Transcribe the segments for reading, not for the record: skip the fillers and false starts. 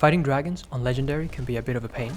Fighting dragons on Legendary can be a bit of a pain.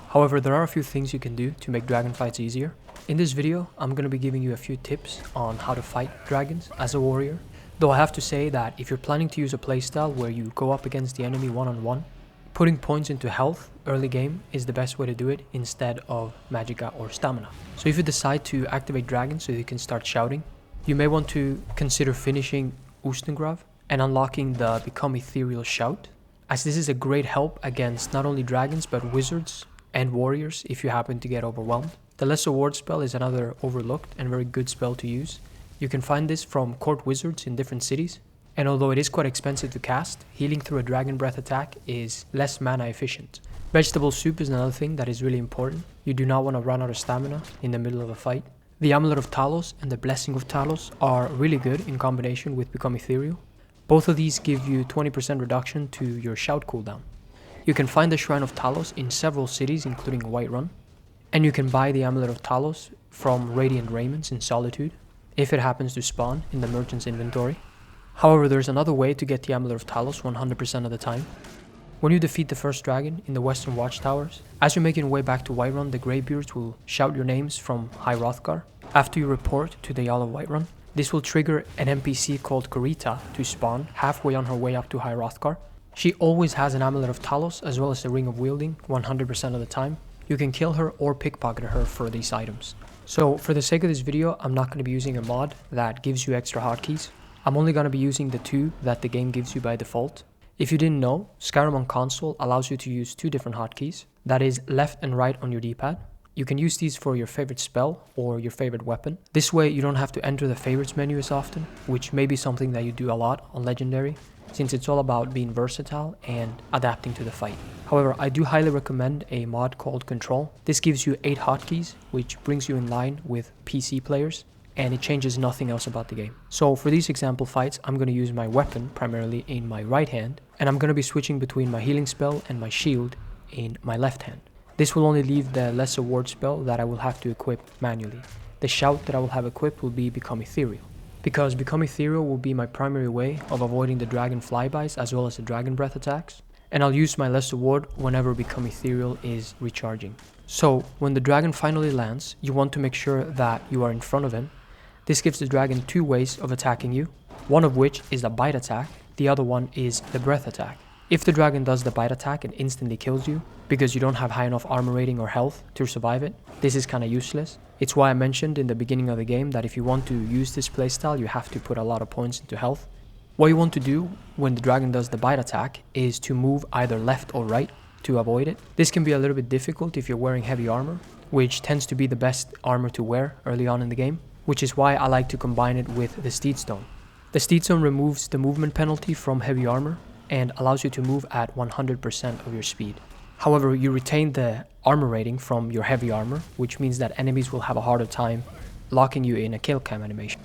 However, there are a few things you can do to make dragon fights easier. In this video, I'm going to be giving you a few tips on how to fight dragons as a warrior. Though I have to say that if you're planning to use a playstyle where you go up against the enemy one-on-one, putting points into health early game is the best way to do it instead of magicka or stamina. So if you decide to activate dragons so you can start shouting, you may want to consider finishing Ustengrav and unlocking the Become Ethereal Shout, as this is a great help against not only dragons but wizards and warriors if you happen to get overwhelmed. The Lesser Ward spell is another overlooked and very good spell to use. You can find this from court wizards in different cities, and although it is quite expensive to cast, healing through a dragon breath attack is less mana efficient. Vegetable soup is another thing that is really important. You do not want to run out of stamina in the middle of a fight. The Amulet of Talos and the Blessing of Talos are really good in combination with Become Ethereal. Both of these give you 20% reduction to your shout cooldown. You can find the Shrine of Talos in several cities including Whiterun, and you can buy the Amulet of Talos from Radiant Raiments in Solitude if it happens to spawn in the merchant's inventory. However, there's another way to get the Amulet of Talos 100% of the time. When you defeat the first dragon in the Western Watchtowers, as you're making your way back to Whiterun, the Greybeards will shout your names from High Hrothgar. After you report to the Jarl of Whiterun, this will trigger an NPC called Kurita to spawn halfway on her way up to High Hrothgar. She always has an Amulet of Talos as well as the Ring of Wielding 100% of the time. You can kill her or pickpocket her for these items. So for the sake of this video, I'm not going to be using a mod that gives you extra hotkeys. I'm only going to be using the two that the game gives you by default. If you didn't know, Skyrim on console allows you to use two different hotkeys. That is left and right on your D-pad. You can use these for your favorite spell or your favorite weapon. This way you don't have to enter the favorites menu as often, which may be something that you do a lot on Legendary, since it's all about being versatile and adapting to the fight. However, I do highly recommend a mod called Control. This gives you 8 hotkeys, which brings you in line with PC players, and it changes nothing else about the game. So for these example fights, I'm going to use my weapon primarily in my right hand, and I'm going to be switching between my healing spell and my shield in my left hand. This will only leave the Lesser Ward spell that I will have to equip manually. The shout that I will have equipped will be Become Ethereal, because Become Ethereal will be my primary way of avoiding the dragon flybys as well as the dragon breath attacks, and I'll use my Lesser Ward whenever Become Ethereal is recharging. So when the dragon finally lands, you want to make sure that you are in front of him. This gives the dragon 2 ways of attacking you, one of which is the bite attack, the other one is the breath attack. If the dragon does the bite attack and instantly kills you, because you don't have high enough armor rating or health to survive it, this is kinda useless. It's why I mentioned in the beginning of the game that if you want to use this playstyle, you have to put a lot of points into health. What you want to do when the dragon does the bite attack is to move either left or right to avoid it. This can be a little bit difficult if you're wearing heavy armor, which tends to be the best armor to wear early on in the game, which is why I like to combine it with the Steedstone. The Steedstone removes the movement penalty from heavy armor and allows you to move at 100% of your speed. However, you retain the armor rating from your heavy armor, which means that enemies will have a harder time locking you in a kill cam animation.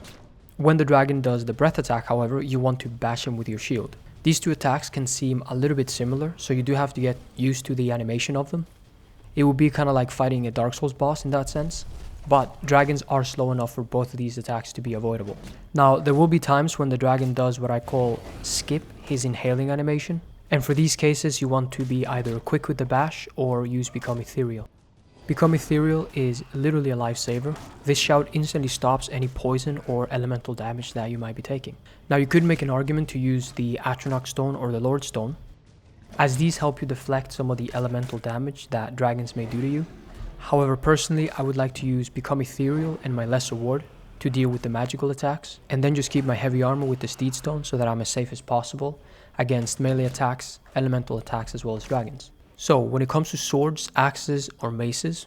When the dragon does the breath attack, however, you want to bash him with your shield. These two attacks can seem a little bit similar, so you do have to get used to the animation of them. It would be kind of like fighting a Dark Souls boss in that sense, but dragons are slow enough for both of these attacks to be avoidable. Now, there will be times when the dragon does what I call skip his inhaling animation, and for these cases you want to be either quick with the bash or use Become Ethereal. Become Ethereal is literally a lifesaver. This shout instantly stops any poison or elemental damage that you might be taking. Now, you could make an argument to use the Atronach Stone or the Lord Stone, as these help you deflect some of the elemental damage that dragons may do to you. However, personally, I would like to use Become Ethereal and my Lesser Ward to deal with the magical attacks, and then just keep my heavy armor with the Steedstone so that I'm as safe as possible against melee attacks, elemental attacks, as well as dragons. So when it comes to swords, axes, or maces,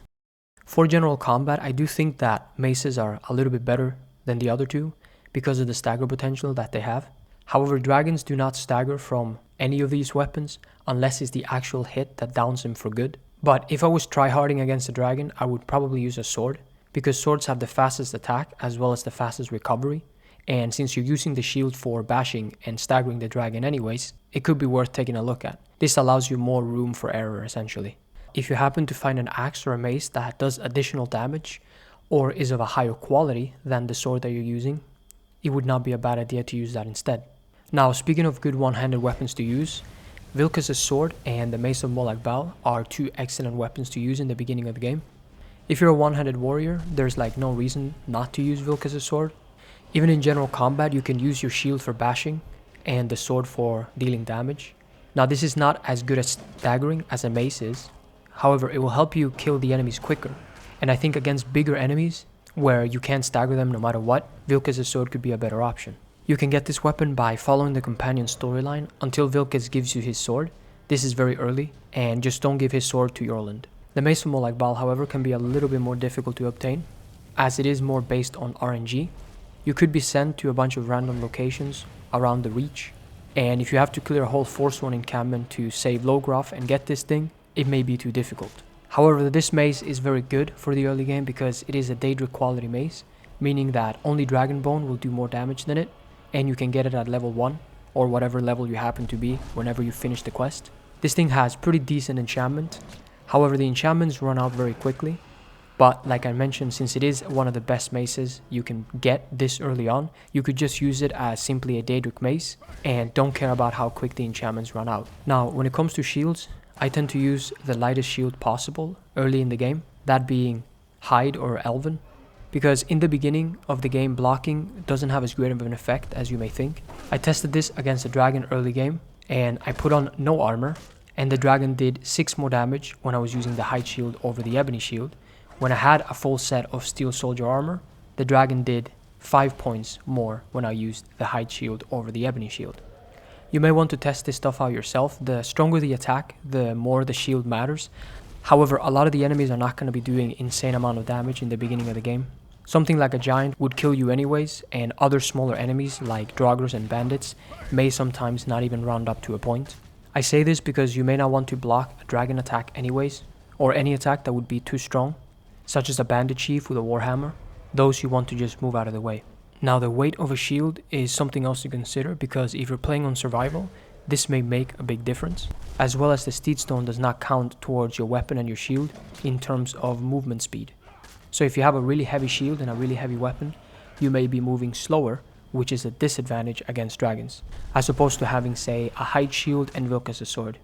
for general combat, I do think that maces are a little bit better than the other two because of the stagger potential that they have. However, dragons do not stagger from any of these weapons unless it's the actual hit that downs him for good. But if I was tryharding against a dragon, I would probably use a sword, because swords have the fastest attack as well as the fastest recovery, and since you're using the shield for bashing and staggering the dragon anyways, it could be worth taking a look at. This allows you more room for error essentially. If you happen to find an axe or a mace that does additional damage or is of a higher quality than the sword that you're using, it would not be a bad idea to use that instead. Now, speaking of good one-handed weapons to use, Vilkas' sword and the Mace of Molag Bal are two excellent weapons to use in the beginning of the game. If you're a one-handed warrior, there's like no reason not to use Vilkas' sword. Even in general combat, you can use your shield for bashing and the sword for dealing damage. Now this is not as good at staggering as a mace is, however it will help you kill the enemies quicker, and I think against bigger enemies, where you can't stagger them no matter what, Vilkas' sword could be a better option. You can get this weapon by following the companion storyline until Vilkas gives you his sword. This is very early, and just don't give his sword to Yorland. The Mace of Molag Bal, however, can be a little bit more difficult to obtain, as it is more based on RNG. You could be sent to a bunch of random locations around the Reach, and if you have to clear a whole Forsworn encampment to save Logroth and get this thing, it may be too difficult. However, this mace is very good for the early game because it is a Daedric quality mace, meaning that only Dragonbone will do more damage than it, and you can get it at level 1 or whatever level you happen to be whenever you finish the quest. This thing has pretty decent enchantment, however the enchantments run out very quickly, but like I mentioned, since it is one of the best maces you can get this early on, you could just use it as simply a Daedric mace and don't care about how quick the enchantments run out. Now when it comes to shields, I tend to use the lightest shield possible early in the game, that being Hide or Elven, because in the beginning of the game blocking doesn't have as great of an effect as you may think. I tested this against a dragon early game and I put on no armor and the dragon did 6 more damage when I was using the Hide shield over the Ebony shield. When I had a full set of Steel Soldier armor, the dragon did 5 points more when I used the Hide shield over the Ebony shield. You may want to test this stuff out yourself. The stronger the attack, the more the shield matters. However, a lot of the enemies are not going to be doing insane amount of damage in the beginning of the game. Something like a giant would kill you anyways, and other smaller enemies like Draugrs and bandits may sometimes not even round up to a point. I say this because you may not want to block a dragon attack anyways, or any attack that would be too strong, such as a bandit chief with a warhammer. Those you want to just move out of the way. Now the weight of a shield is something else to consider, because if you're playing on survival, this may make a big difference, as well as the Steedstone does not count towards your weapon and your shield in terms of movement speed. So if you have a really heavy shield and a really heavy weapon, you may be moving slower, which is a disadvantage against dragons, as opposed to having, say, a Hide shield and Vilkas' sword.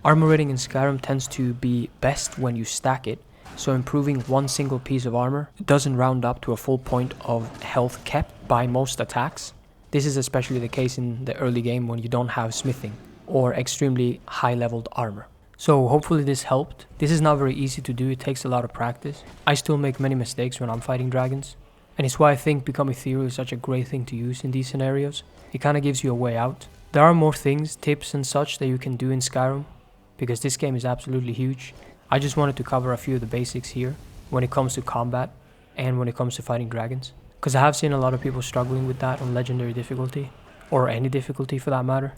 Armor rating in Skyrim tends to be best when you stack it, so improving one single piece of armor doesn't round up to a full point of health kept by most attacks. This is especially the case in the early game when you don't have smithing or extremely high leveled armor. So hopefully this helped. This is not very easy to do, it takes a lot of practice. I still make many mistakes when I'm fighting dragons, and it's why I think Become Ethereal is such a great thing to use in these scenarios. It kind of gives you a way out. There are more things, tips and such that you can do in Skyrim, because this game is absolutely huge. I just wanted to cover a few of the basics here when it comes to combat and when it comes to fighting dragons, because I have seen a lot of people struggling with that on legendary difficulty, or any difficulty for that matter.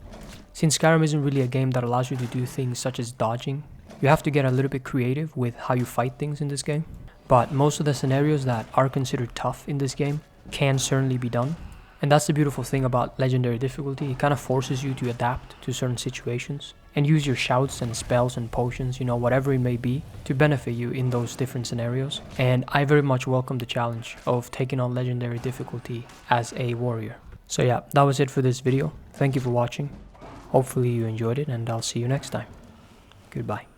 Since Skyrim isn't really a game that allows you to do things such as dodging, you have to get a little bit creative with how you fight things in this game. But most of the scenarios that are considered tough in this game can certainly be done. And that's the beautiful thing about legendary difficulty. It kind of forces you to adapt to certain situations and use your shouts and spells and potions, you know, whatever it may be, to benefit you in those different scenarios. And I very much welcome the challenge of taking on legendary difficulty as a warrior. So yeah, that was it for this video. Thank you for watching. Hopefully you enjoyed it, and I'll see you next time. Goodbye.